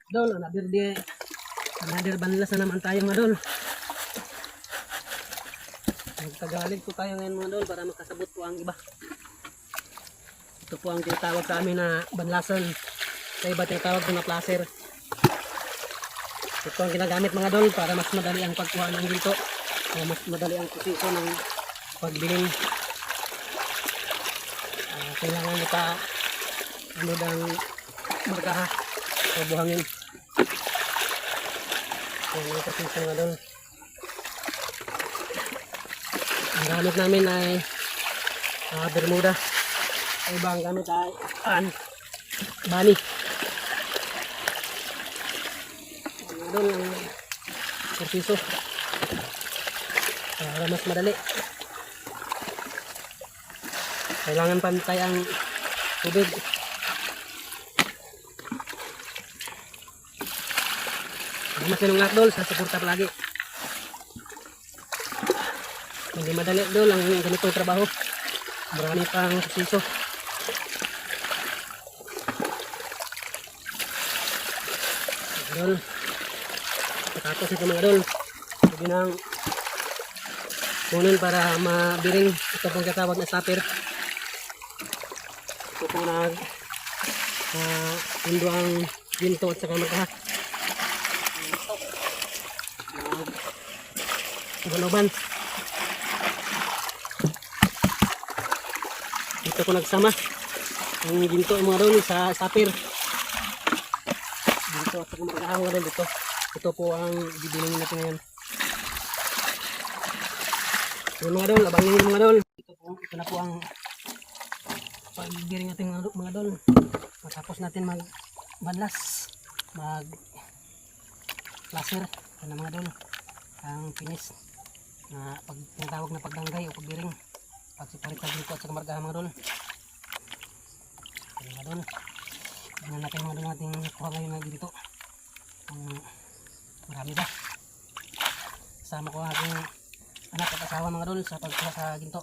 Dol, another banlas na naman tayo mga dol. Magtagalig po tayo ngayon mga dol para makasabot po ang iba. Ito po ang tinatawag sa amin na banlasan. Sa iba tinatawag po na placer. Ito ang ginagamit mga dol para mas madali ang pagkuha ng ginto. Mas madali ang proseso ng pagbiling. Kailangan ito ano ng markaha o buhangin. Ayan ang proseso mga dol. Ang gamit namin ay Bermuda. Ang ibang gamit ay Bani. Ano doon ang proseso para mas madali. Kailangan pantay ang tubig. Mas sinungat dol sa suporta palagi. Hindi madali dol ang ganitong trabaho. Marami pang proseso. Dol. Tapos ito mga dol. Sabi nang kunin para mabiring. Ito pong katawag na stopper. Ito pong hindo ang ginto at saka magkaha. Galoban. Ito ko nagsama ang ginto mga dol sa stopper. Ginto at saka magkaha mga dol dito. Ito po ang bibilingin natin ngayon. So mga dol, abangin mga dol. Ito na po ang pagbiring natin mga dol. Matapos natin magbanlas, mag-placer. Ito na mga dol, ang finish na tinatawag na pagdanggay o pagbiring. Pagsiparit sa dito at sa kamargahan mga dol. Ito mga dol. Tingnan natin mga dol natin nakuha ngayon na dito. Marami ba? Kasama ko ang aking anak at asawa mga dol sa pagkuha sa ginto.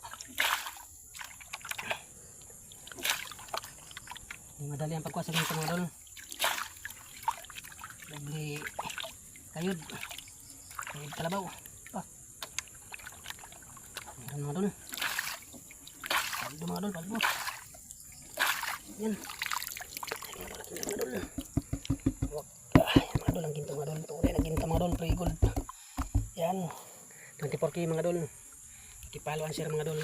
Madali ang pagkuha sa ginto mga dol. Nagli kayod. Kayod kalabaw. Ayan mga dol. Paldo mga dol, paldo. Yan. Ayan mga dol. Mga dol ang ginto mga dol. Ito ulit ang ginto mga dol. Pre-gold. Yan. 24K mga dol. Kipalo ang share mga dol.